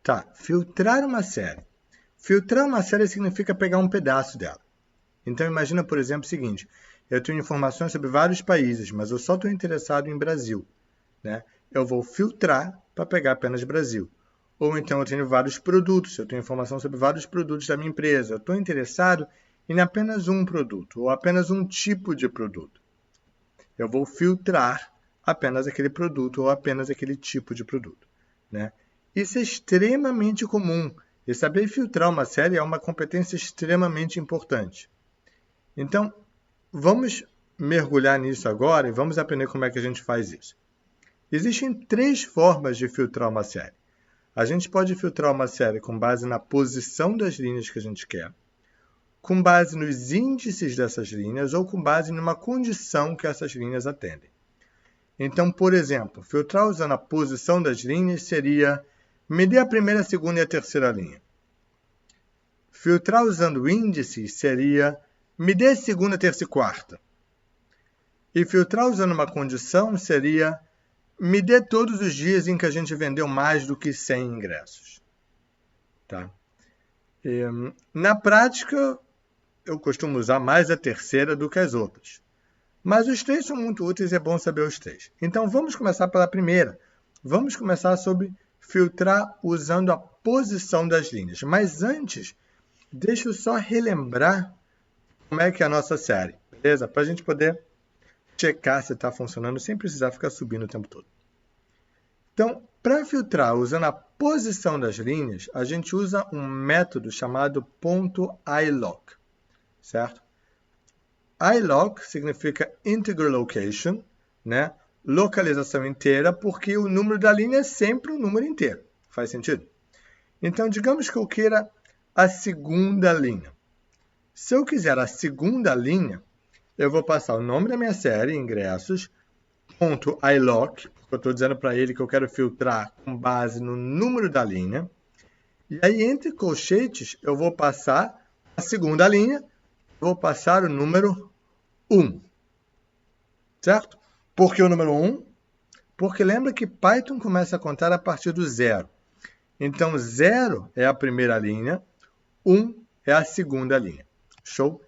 Tá, filtrar uma série. Filtrar uma série significa pegar um pedaço dela. Então, imagina, por exemplo, o seguinte. Eu tenho informações sobre vários países, mas eu só estou interessado em Brasil, né? Eu vou filtrar para pegar apenas Brasil. Ou então eu tenho vários produtos, eu tenho informação sobre vários produtos da minha empresa. Eu estou interessado em apenas um produto, ou apenas um tipo de produto. Eu vou filtrar apenas aquele produto ou apenas aquele tipo de produto, né? Isso é extremamente comum. E saber filtrar uma série é uma competência extremamente importante. Então, vamos mergulhar nisso agora e vamos aprender como é que a gente faz isso. Existem 3 formas de filtrar uma série. A gente pode filtrar uma série com base na posição das linhas que a gente quer, com base nos índices dessas linhas ou com base numa condição que essas linhas atendem. Então, por exemplo, filtrar usando a posição das linhas seria me dê a primeira, a segunda e a terceira linha. Filtrar usando índices seria me dê a segunda, terça e quarta. E filtrar usando uma condição seria me dê todos os dias em que a gente vendeu mais do que 100 ingressos. Tá? Na prática, eu costumo usar mais a terceira do que as outras. Mas os 3 são muito úteis e é bom saber os 3. Então, vamos começar pela primeira. Vamos começar sobre filtrar usando a posição das linhas. Mas antes, deixa eu só relembrar como é que é a nossa série, beleza? Para a gente poder checar se está funcionando sem precisar ficar subindo o tempo todo. Então, para filtrar usando a posição das linhas, a gente usa um método chamado .iloc, certo? iloc significa integer location, né? Localização inteira, porque o número da linha é sempre um número inteiro. Faz sentido? Então, digamos que eu queira a segunda linha. Se eu quiser a segunda linha, eu vou passar o nome da minha série, ingressos, .iloc, porque eu estou dizendo para ele que eu quero filtrar com base no número da linha. E aí, entre colchetes, eu vou passar a segunda linha, vou passar o número 1. Certo? Por que o número 1? Porque lembra que Python começa a contar a partir do 0. Então, 0 é a primeira linha, 1 é a segunda linha. Show?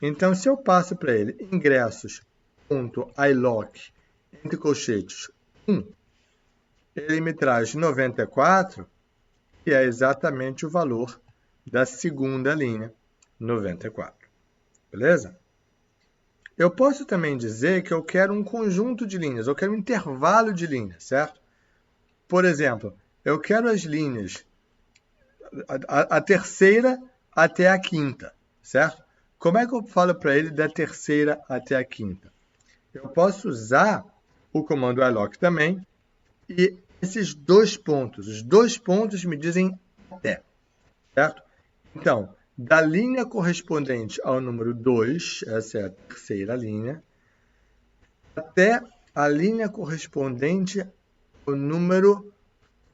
Então, se eu passo para ele ingressos.iloc, entre colchetes, 1, ele me traz 94, que é exatamente o valor da segunda linha, 94. Beleza? Eu posso também dizer que eu quero um conjunto de linhas, eu quero um intervalo de linhas, certo? Por exemplo, eu quero as linhas, a terceira até a quinta, certo? Como é que eu falo para ele da terceira até a quinta? Eu posso usar o comando iloc também, e esses 2 pontos, os 2 pontos me dizem até, certo? Então, da linha correspondente ao número 2, essa é a terceira linha, até a linha correspondente ao número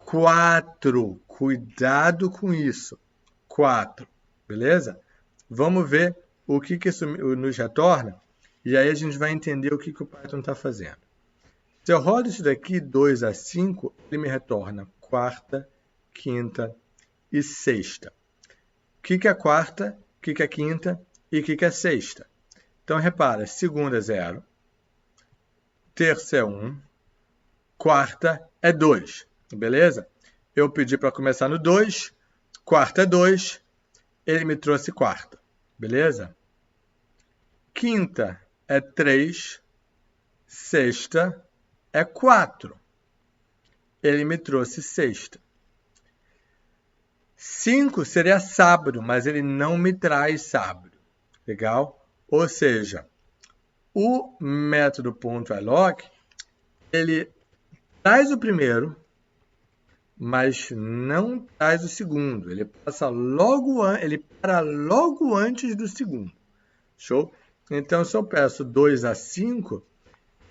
4. Cuidado com isso. 4, beleza? Vamos ver o que isso nos retorna, e aí a gente vai entender o que o Python está fazendo. Se eu rodo isso daqui, 2 a 5, ele me retorna quarta, quinta e sexta. O que é quarta, o que é quinta e o que é sexta? Então, repara, segunda é 0, terça é 1, quarta é 2, beleza? Eu pedi para começar no 2, quarta é 2, ele me trouxe quarta, beleza? Quinta é 3, sexta é 4, ele me trouxe sexta. 5 seria sábado, mas ele não me traz sábado. Legal? Ou seja, o método .iloc, ele traz o primeiro, mas não traz o segundo. Ele para logo antes do segundo. Show? Então, se eu peço 2 a 5,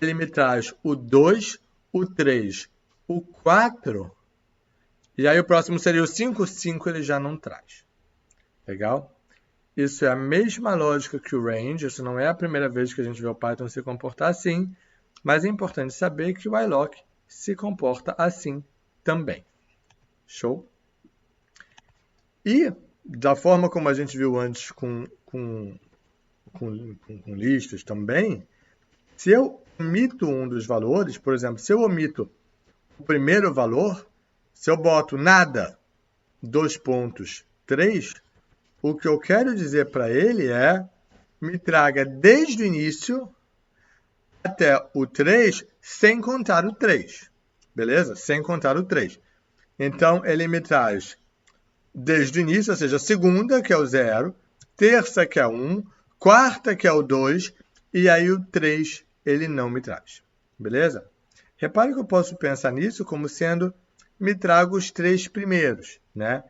ele me traz o 2, o 3, o 4... E aí o próximo seria o 5, o 5 ele já não traz. Legal? Isso é a mesma lógica que o range, isso não é a primeira vez que a gente vê o Python se comportar assim, mas é importante saber que o iloc se comporta assim também. Show? E, da forma como a gente viu antes com listas também, se eu omito um dos valores, por exemplo, se eu omito o primeiro valor, se eu boto nada, 3, o que eu quero dizer para ele é me traga desde o início até o 3 sem contar o 3. Beleza? Sem contar o 3. Então, ele me traz desde o início, ou seja, segunda, que é o 0, terça, que é 1, quarta, que é o 2, e aí o 3 ele não me traz. Beleza? Repare que eu posso pensar nisso como sendo, me traga os 3 primeiros, né?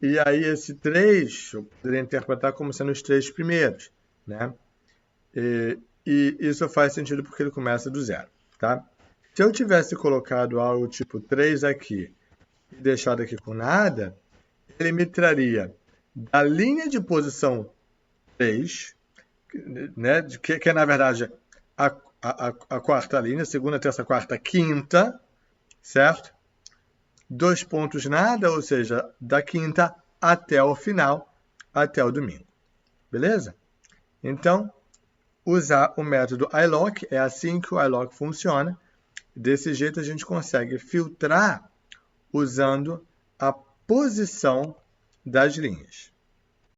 E aí esse 3, eu poderia interpretar como sendo os 3 primeiros, né? E isso faz sentido porque ele começa do 0, tá? Se eu tivesse colocado algo tipo 3 aqui e deixado aqui com nada, ele me traria da linha de posição 3, né, que é, na verdade, a quarta linha, segunda, terça, quarta, quinta, certo? 2 pontos nada, ou seja, da quinta até o final, até o domingo. Beleza? Então, usar o método iLock, é assim que o iLock funciona. Desse jeito a gente consegue filtrar usando a posição das linhas.